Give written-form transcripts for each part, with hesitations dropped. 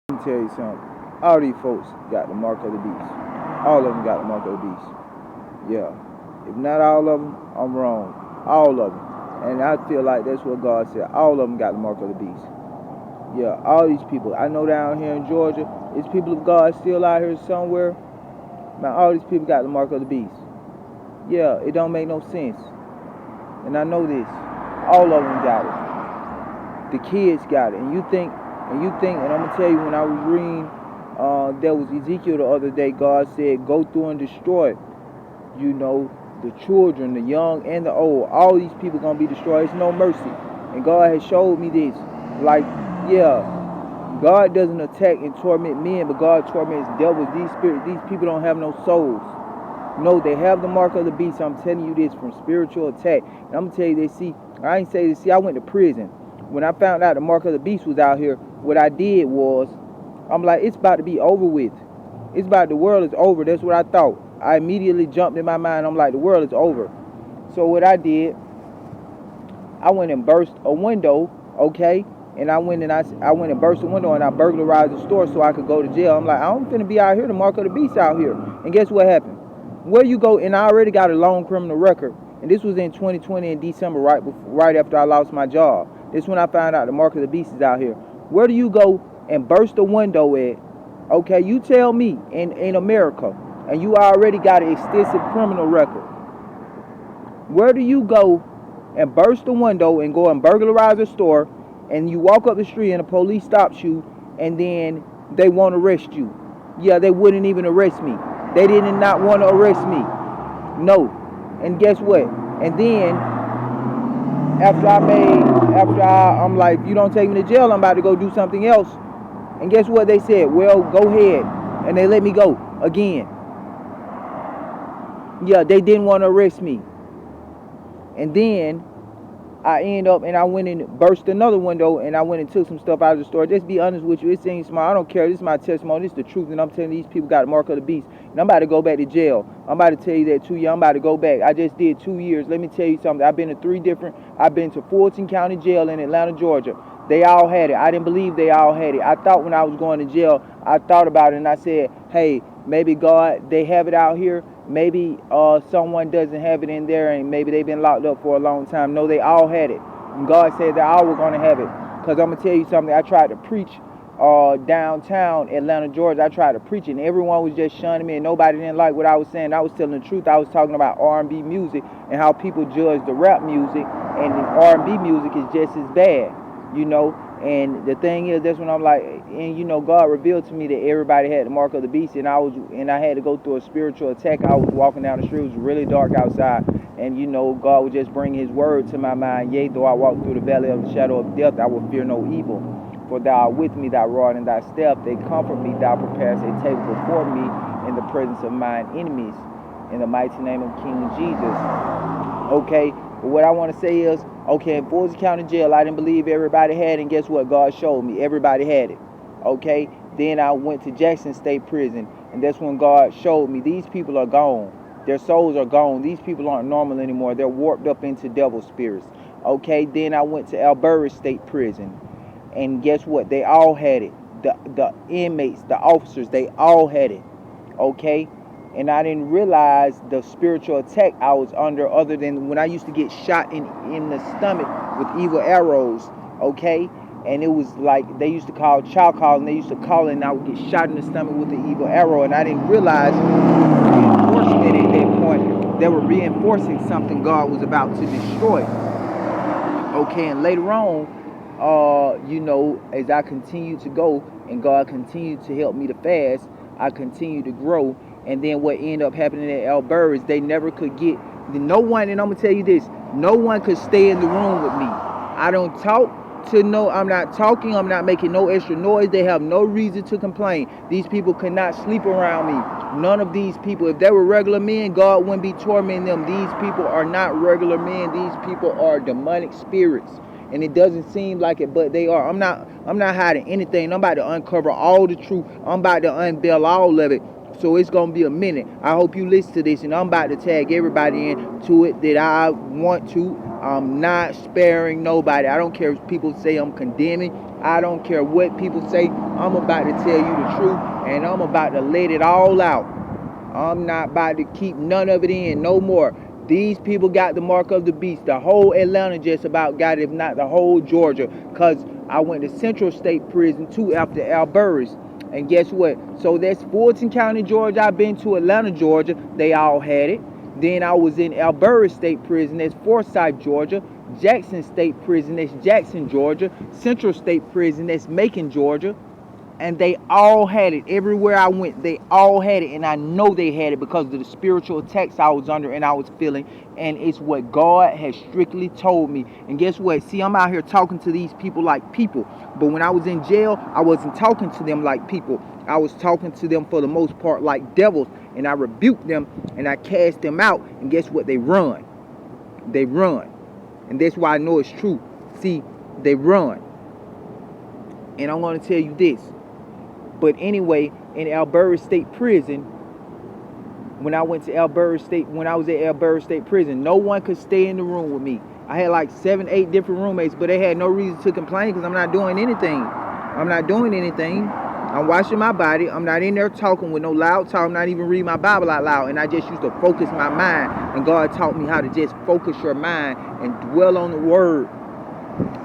Let me tell you something. All these folks got the mark of the beast. All of them got the mark of the beast. Yeah. If not all of them, I'm wrong. All of them. And I feel like that's what God said. All of them got the mark of the beast. Yeah, all these people. I know down here in Georgia, it's people of God still out here somewhere. Man, all these people got the mark of the beast. Yeah, it don't make no sense. And I know this. All of them got it. The kids got it. And you think, and I'm going to tell you, when I was reading, there was Ezekiel the other day, God said, go through and destroy, the children, the young and the old. All these people going to be destroyed. It's no mercy. And God has showed me this. Like, yeah, God doesn't attack and torment men, but God torments devils. These spirits, these people don't have no souls. No, they have the mark of the beast. I'm telling you this, from spiritual attack. And I'm going to tell you this. See, I ain't say this. See, I went to prison. When I found out the mark of the beast was out here, what I did was, I'm like, it's about to be over with. It's about, the world is over. That's what I thought. I immediately jumped in my mind. I'm like, the world is over. So what I did, I went and burst a window, okay? And I went and burst the window and I burglarized the store so I could go to jail. I'm like, I'm finna be out here, the mark of the beast out here. And guess what happened? Where you go, and I already got a long criminal record. And this was in 2020 in December, right after I lost my job. This is when I found out the mark of the beast is out here. Where do you go and burst a window at? Okay, you tell me, in America, and you already got an extensive criminal record. Where do you go and burst a window and go and burglarize a store, and you walk up the street and the police stops you, and then they won't arrest you? Yeah, they wouldn't even arrest me. They did not want to arrest me. No. And guess what? And then I'm like, if you don't take me to jail, I'm about to go do something else. And guess what they said? Well, go ahead. And they let me go again. Yeah, they didn't want to arrest me. And then I went and burst another window, and I went and took some stuff out of the store. Just be honest with you, it seems small. I don't care. This is my testimony. This is the truth, and I'm telling you, these people got the mark of the beast. And I'm about to go back to jail. I'm about to tell you that 2 years. I'm about to go back. I just did 2 years. Let me tell you something. I've been to Fulton County Jail in Atlanta, Georgia. They all had it. I didn't believe they all had it. I thought when I was going to jail, I thought about it, and I said, hey, maybe God, they have it out here. Maybe someone doesn't have it in there, and maybe they've been locked up for a long time. No, they all had it. And God said that all were going to have it. Because I'm going to tell you something. I tried to preach downtown Atlanta, Georgia. I tried to preach, and everyone was just shunning me, and nobody didn't like what I was saying. I was telling the truth. I was talking about R&B music and how people judge the rap music, and the R&B music is just as bad, And the thing is, that's when I'm like, and God revealed to me that everybody had the mark of the beast, and I had to go through a spiritual attack. I was walking down the street. It was really dark outside, and God would just bring His word to my mind. Yea, though I walk through the valley of the shadow of death, I will fear no evil. For Thou art with me, Thy rod and Thy staff, they comfort me. Thou preparest a table before me in the presence of mine enemies. In the mighty name of King Jesus. Okay, but what I want to say is, okay, in Fulton County Jail, I didn't believe everybody had it, and guess what? God showed me everybody had it. Okay, then I went to Jackson State Prison, and that's when God showed me these people are gone. Their souls are gone. These people aren't normal anymore. They're warped up into devil spirits. Okay, then I went to Albury State Prison, and guess what? They all had it. The inmates, the officers, they all had it. Okay, and I didn't realize the spiritual attack I was under, other than when I used to get shot in the stomach with evil arrows. Okay, and it was like they used to call chow call, and they used to call it, and I would get shot in the stomach with the evil arrow, and I didn't realize reinforcement at that point. They were reinforcing something God was about to destroy. Okay, and later on, as I continued to go and God continued to help me to fast, I continued to grow. And then what ended up happening at Albury is they never could get, no one, and I'm going to tell you this, no one could stay in the room with me. I don't talk I'm not talking, I'm not making no extra noise. They have no reason to complain. These people could not sleep around me. None of these people, if they were regular men, God wouldn't be tormenting them. These people are not regular men. These people are demonic spirits. And it doesn't seem like it, but they are. I'm not hiding anything. I'm about to uncover all the truth. I'm about to unveil all of it. So it's going to be a minute. I hope you listen to this, and I'm about to tag everybody into it that I want to. I'm not sparing nobody. I don't care if people say I'm condemning. I don't care what people say. I'm about to tell you the truth, and I'm about to let it all out. I'm not about to keep none of it in no more. These people got the mark of the beast. The whole Atlanta just about got it, if not the whole Georgia. Because I went to Central State Prison too after Alburris. And guess what? So that's Fulton County, Georgia. I've been to Atlanta, Georgia. They all had it. Then I was in Alburris State Prison. That's Forsyth, Georgia. Jackson State Prison. That's Jackson, Georgia. Central State Prison. That's Macon, Georgia. And they all had it. Everywhere I went, they all had it. And I know they had it because of the spiritual attacks I was under and I was feeling. And it's what God has strictly told me. And guess what? See, I'm out here talking to these people like people. But when I was in jail, I wasn't talking to them like people. I was talking to them for the most part like devils. And I rebuked them and I cast them out. And guess what? They run. They run. And that's why I know it's true. See, they run. And I'm going to tell you this. But anyway, in Alburris State Prison, when I was at Alburris State Prison, no one could stay in the room with me. I had like 7, 8 different roommates, but they had no reason to complain because I'm not doing anything. I'm not doing anything. I'm washing my body. I'm not in there talking with no loud talk. I'm not even reading my Bible out loud. And I just used to focus my mind. And God taught me how to just focus your mind and dwell on the word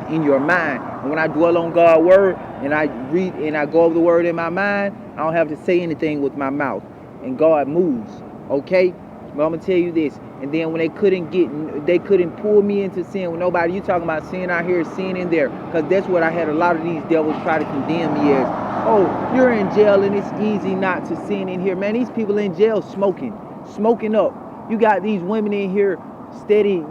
in your mind. And when I dwell on God's word and I read and I go over the word in my mind, I don't have to say anything with my mouth. And God moves. Okay? But I'm gonna tell you this. And then when they couldn't pull me into sin with nobody. You talking about sin out here, sin in there. Because that's what I had a lot of these devils try to condemn me as. Oh, you're in jail and it's easy not to sin in here. Man, these people in jail smoking up. You got these women in here steady,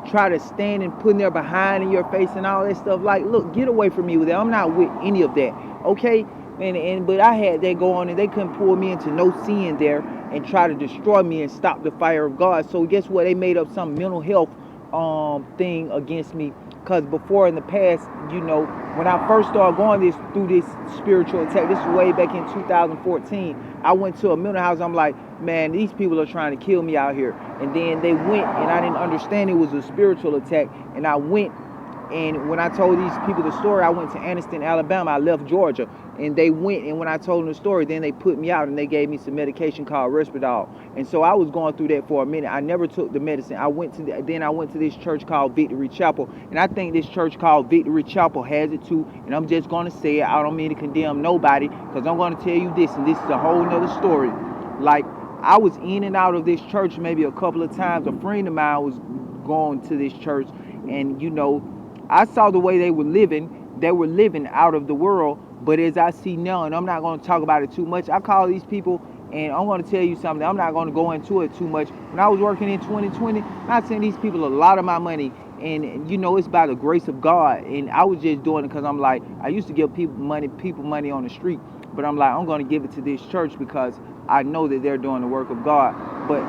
try to stand and putting their behind in your face and all that stuff. Like, look, get away from me with that. I'm not with any of that. Okay? But I had that go on and they couldn't pull me into no sin there and try to destroy me and stop the fire of God. So guess what? They made up some mental health thing against me. Because before in the past, when I first started going through this spiritual attack, this is way back in 2014, I went to a mental house. I'm like, man, these people are trying to kill me out here. And then they went, and I didn't understand it was a spiritual attack. And I went, and when I told these people the story, I went to Anniston, Alabama. I left Georgia. And they went, and when I told them the story, then they put me out, and they gave me some medication called Risperdal. And so I was going through that for a minute. I never took the medicine. I went to this church called Victory Chapel. And I think this church called Victory Chapel has it too. And I'm just going to say it. I don't mean to condemn nobody, because I'm going to tell you this, and this is a whole nother story. Like, I was in and out of this church maybe a couple of times. A friend of mine was going to this church, and I saw the way they were living. They were living out of the world. But as I see now, and I'm not going to talk about it too much, I call these people, and I'm going to tell you something. I'm not going to go into it too much. When I was working in 2020, I sent these people a lot of my money. And, it's by the grace of God. And I was just doing it because I'm like, I used to give people money on the street. But I'm like, I'm going to give it to this church because I know that they're doing the work of God. But,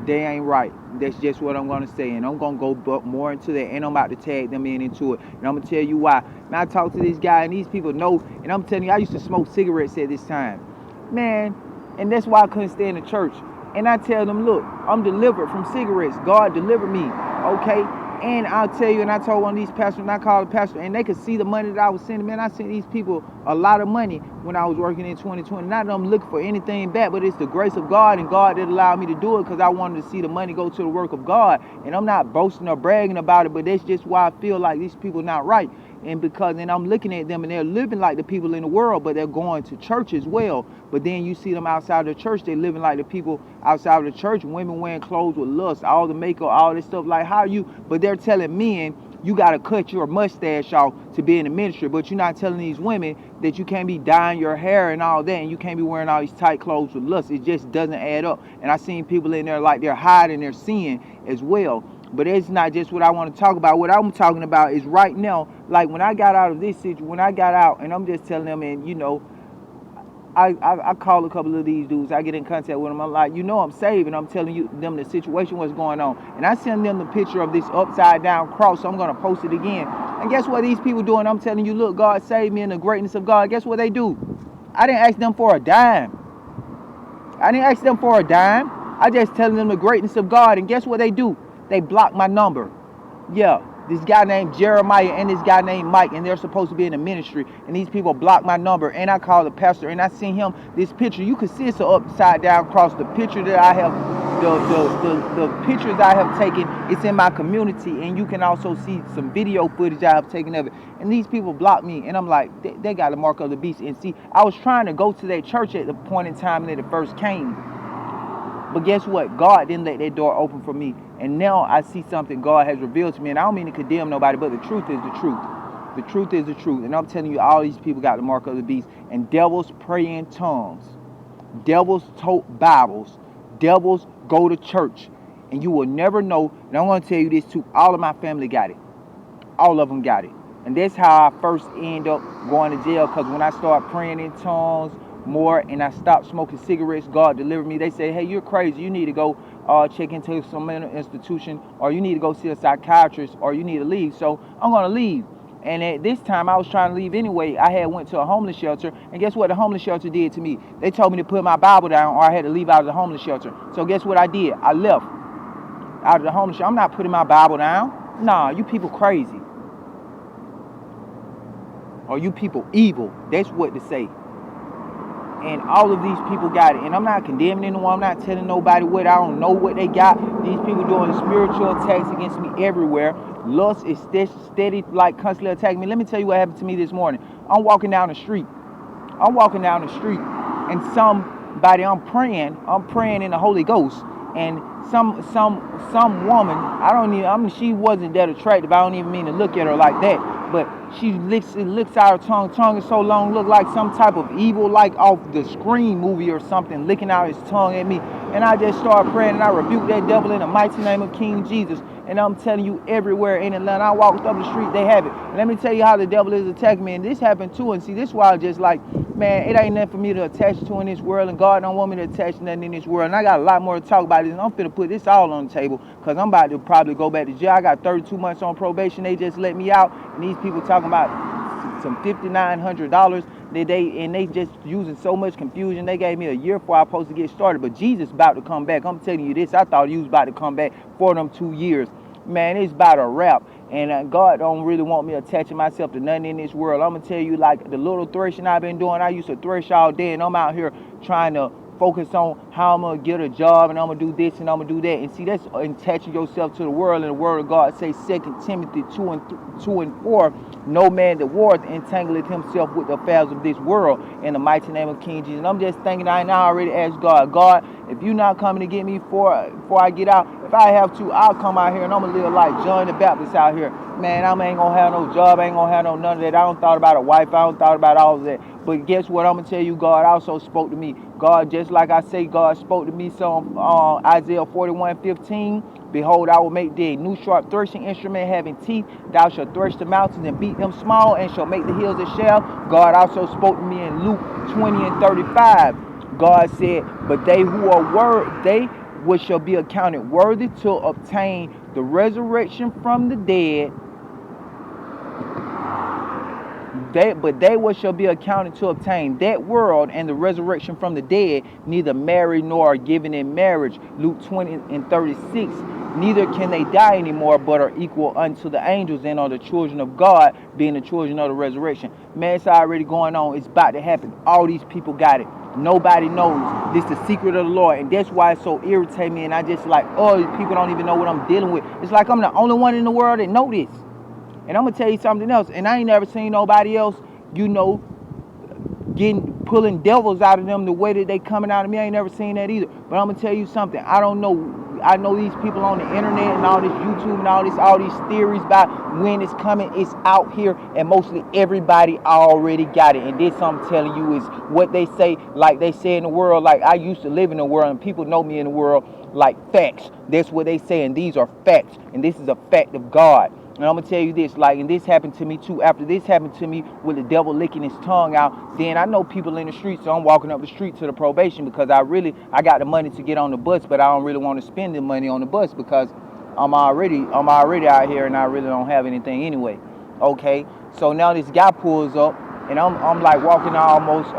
they ain't right. That's just what I'm going to say. And I'm going to go more into that. And I'm about to tag them into it. And I'm going to tell you why. Man, I talked to this guy, and these people know. And I'm telling you, I used to smoke cigarettes at this time. Man, and that's why I couldn't stay in the church. And I tell them, look, I'm delivered from cigarettes. God delivered me. Okay? And I'll tell you, and I told one of these pastors, and I called the pastor, and they could see the money that I was sending. Man, I sent these people a lot of money when I was working in 2020. Not that I'm looking for anything back, but it's the grace of God, and God did allow me to do it because I wanted to see the money go to the work of God. And I'm not boasting or bragging about it, but that's just why I feel like these people not right. And I'm looking at them, and they're living like the people in the world, but they're going to church as well. But then you see them outside of the church, they're living like the people outside of the church. Women wearing clothes with lust, all the makeup, all this stuff. Like, how you? But they're telling men, you got to cut your mustache off to be in the ministry. But you're not telling these women that you can't be dyeing your hair and all that, and you can't be wearing all these tight clothes with lust. It just doesn't add up. And I seen people in there like they're hiding their sin as well. But it's not just what I want to talk about. What I'm talking about is right now, like when I got out of this situation, when I got out, and I'm just telling them, and I call a couple of these dudes, I get in contact with them, I'm like, I'm saved, and I'm telling them the situation, what's going on. And I send them the picture of this upside down cross, so I'm going to post it again. And guess what these people doing? I'm telling you, look, God saved me in the greatness of God. Guess what they do? I didn't ask them for a dime. I just telling them the greatness of God, and guess what they do? They block my number. Yeah, this guy named Jeremiah and this guy named Mike, and they're supposed to be in the ministry, and these people blocked my number, and I called the pastor, and I sent him this picture. You can see it's an upside down cross. The picture that I have, the pictures I have taken, it's in my community, and you can also see some video footage I have taken of it. And these people blocked me, and I'm like, they got the mark of the beast. And see, I was trying to go to that church at the point in time that it first came. But guess what? God didn't let that door open for me. And now I see something God has revealed to me. And I don't mean to condemn nobody, but the truth is the truth. The truth is the truth. And I'm telling you, all these people got the mark of the beast. And devils pray in tongues. Devils tote Bibles. Devils go to church. And you will never know. And I'm going to tell you this too. All of my family got it. All of them got it. And that's how I first end up going to jail. Because when I start praying in tongues more and I stopped smoking cigarettes, God delivered me. They say, hey, you're crazy. You need to go check into some mental institution, or you need to go see a psychiatrist, or you need to leave. So I'm going to leave. And at this time, I was trying to leave anyway. I had went to a homeless shelter. And guess what the homeless shelter did to me? They told me to put my Bible down or I had to leave out of the homeless shelter. So guess what I did? I left out of the homeless shelter. I'm not putting my Bible down. Nah, you people crazy. Or you people evil. That's what to say. And all of these people got it. And I'm not condemning anyone. I'm not telling nobody what. I don't know what they got. These people doing spiritual attacks against me everywhere. Lust is steady, like constantly attacking me. Let me tell you what happened to me this morning. I'm walking down the street. And somebody, I'm praying in the Holy Ghost. And some woman, she wasn't that attractive. I don't even mean to look at her like that. But she licks out her tongue. Tongue is so long, look like some type of evil, like off the Scream movie or something, licking out his tongue at me. And I just started praying, and I rebuked that devil in the mighty name of King Jesus. And I'm telling you, everywhere in Atlanta, I walked up the street, they have it. And let me tell you how the devil is attacking me. And this happened too. And see, this is why I just like, man, it ain't nothing for me to attach to in this world. And God don't want me to attach to nothing in this world. And I got a lot more to talk about this. And I'm finna put this all on the table, because I'm about to probably go back to jail. I got 32 months on probation. They just let me out. And these people talking about some $5,900 that they just using so much confusion. They gave me a year before I was supposed to get started. But Jesus about to come back. I'm telling you this. I thought he was about to come back for them 2 years. Man, it's about a wrap. And God don't really want me attaching myself to nothing in this world. I'm going to tell you, like, the little threshing I've been doing, I used to thresh all day, and I'm out here trying to focus on how I'm going to get a job, and I'm going to do this, and I'm going to do that. And see, that's attaching yourself to the world. And the word of God says, 2 Timothy 2 and 4, no man that warreth entangleth himself with the affairs of this world, in the mighty name of King Jesus. And I'm just thinking, I already asked God, if you're not coming to get me before I get out, if I have to, I'll come out here and I'm going to live like John the Baptist out here. Man, I ain't going to have no job. I ain't going to have none of that. I don't thought about a wife. I don't thought about all of that. But guess what? I'm going to tell you, God also spoke to me. God, just like I say, God spoke to me some Isaiah 41:15. Behold, I will make thee a new sharp threshing instrument having teeth. Thou shalt thresh the mountains and beat them small, and shall make the hills a shell. God also spoke to me in Luke 20:35. God said, but they who are which shall be accounted worthy to obtain the resurrection from the dead, they which shall be accounted to obtain that world and the resurrection from the dead, neither marry nor are given in marriage. Luke 20:36. Neither can they die anymore, but are equal unto the angels, and are the children of God, being the children of the resurrection. Man, it's already going on. It's about to happen. All these people got it. Nobody knows. This is the secret of the Lord. And that's why it's so irritating me. And I just like, oh, people don't even know what I'm dealing with. It's like I'm the only one in the world that know this. And I'm going to tell you something else. And I ain't never seen nobody else, pulling devils out of them the way that they coming out of me. I ain't never seen that either. But I'm going to tell you something. I don't know. I know these people on the internet and all this YouTube and all these theories about when it's coming. It's out here, and mostly everybody already got it. And this I'm telling you is what they say, like they say in the world. Like, I used to live in the world, and people know me in the world like facts. That's what they say, and these are facts. And this is a fact of God. And I'm going to tell you this, and this happened to me too. After this happened to me with the devil licking his tongue out, then I know people in the street, so I'm walking up the street to the probation, because I got the money to get on the bus, but I don't really want to spend the money on the bus, because I'm already out here, and I really don't have anything anyway. Okay, so now this guy pulls up, and I'm like walking almost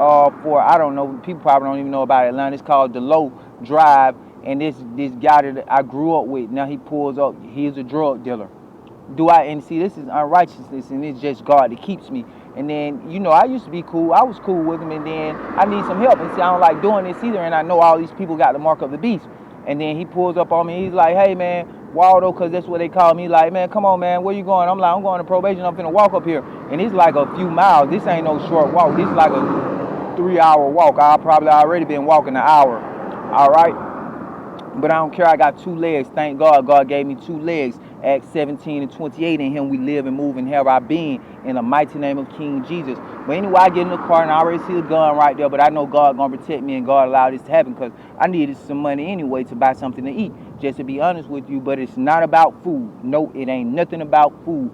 for, I don't know, people probably don't even know about Atlanta. It's called the Low Drive, and this guy that I grew up with, now he pulls up. He's a drug dealer. and see, this is unrighteousness, and it's just God that keeps me. And then, you know, I used to be cool. I was cool with him, and then I need some help. And see, I don't like doing this either, and I know all these people got the mark of the beast. And then he pulls up on me. He's like, hey, man, Waldo, because that's what they call me. Like, man, come on, man, where you going? I'm like, I'm going to probation. I'm finna walk up here. And it's like a few miles. This ain't no short walk. This is like a 3-hour walk. I probably already been walking an hour. All right? But I don't care. I got 2 legs. Thank God. God gave me 2 legs. Acts 17:28. In him we live and move and have our being, in the mighty name of King Jesus. But anyway, I get in the car and I already see the gun right there. But I know God gonna protect me, and God allowed this to happen because I needed some money anyway to buy something to eat. Just to be honest with you. But it's not about food. No, it ain't nothing about food.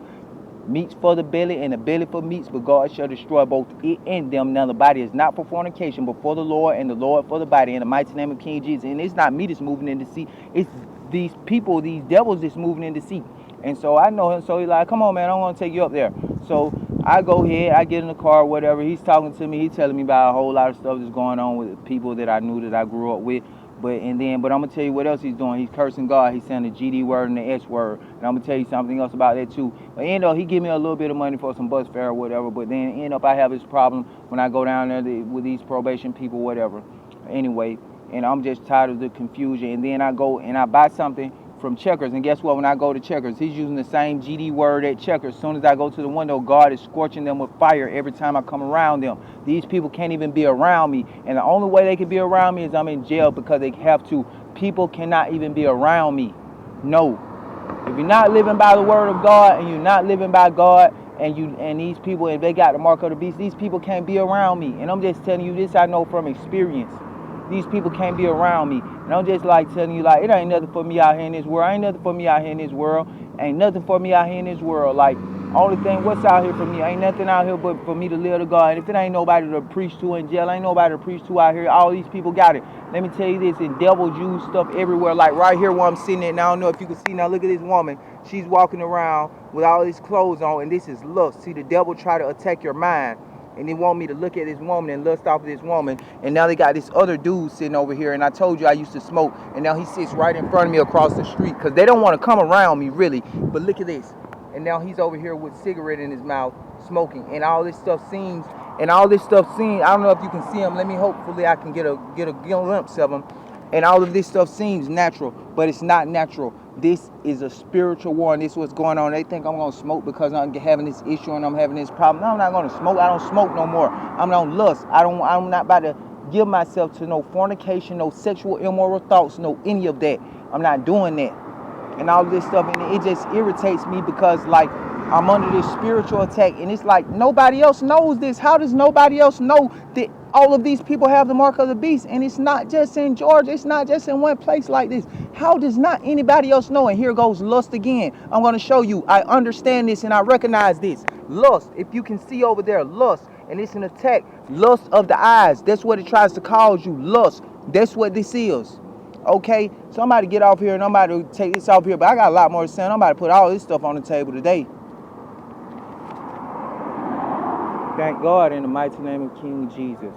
Meats for the belly, and the belly for meats, but God shall destroy both it and them. Now the body is not for fornication, but for the Lord, and the Lord for the body, in the mighty name of King Jesus. And it's not me that's moving in deceit. It's these people, these devils that's moving in deceit. And so I know him, so he's like, come on, man, I'm going to take you up there. So I go ahead, I get in the car, whatever. He's talking to me. He's telling me about a whole lot of stuff that's going on with people that I knew, that I grew up with. But I'm gonna tell you what else he's doing. He's cursing God. He's saying the GD word and the S word. And I'm gonna tell you something else about that too. But he give me a little bit of money for some bus fare or whatever. But then I have this problem when I go down there with these probation people, whatever. Anyway, and I'm just tired of the confusion. And then I go and I buy something from Checkers, and guess what? When I go to Checkers, he's using the same GD word at Checkers. As soon as I go to the window, God is scorching them with fire every time I come around them. These people can't even be around me, and the only way they can be around me is I'm in jail, because they have to. People cannot even be around me. No. If you're not living by the word of God, and you're not living by God, and these people, if they got the mark of the beast, these people can't be around me. And I'm just telling you this, I know from experience. These people can't be around me. And I'm just like telling you, like, it ain't nothing for me out here in this world. Ain't nothing for me out here in this world. Ain't nothing for me out here in this world. Like, only thing what's out here for me, ain't nothing out here but for me to live to God. And if it ain't nobody to preach to in jail, ain't nobody to preach to out here, all these people got it. Let me tell you this, and devil Jews stuff everywhere. Like right here where I'm sitting at, now I don't know if you can see, now look at this woman. She's walking around with all these clothes on, and this is lust. See, the devil try to attack your mind. And they want me to look at this woman and lust off of this woman. And now they got this other dude sitting over here. And I told you I used to smoke. And now he sits right in front of me across the street. Because they don't want to come around me, really. But look at this. And now he's over here with a cigarette in his mouth, smoking. And all this stuff seems, I don't know if you can see him. Hopefully I can get a glimpse of him. And all of this stuff seems natural, but it's not natural. This is a spiritual war, and this is what's going on. They think I'm going to smoke because I'm having this issue and I'm having this problem. No, I'm not going to smoke. I don't smoke no more. I'm not lust. I'm not about to give myself to no fornication, no sexual immoral thoughts, no any of that. I'm not doing that. And all of this stuff, and it just irritates me because, like, I'm under this spiritual attack, and it's like nobody else knows this. How does nobody else know that all of these people have the mark of the beast? And it's not just in Georgia. It's not just in one place like this. How does not anybody else know? And here goes lust again. I'm going to show you. I understand this and I recognize this. Lust, if you can see over there, lust, and it's an attack. Lust of the eyes. That's what it tries to cause you. Lust. That's what this is. Okay? Somebody get off here and I'm about to take this off here. But I got a lot more to say. I'm about to put all this stuff on the table today. Thank God in the mighty name of King Jesus.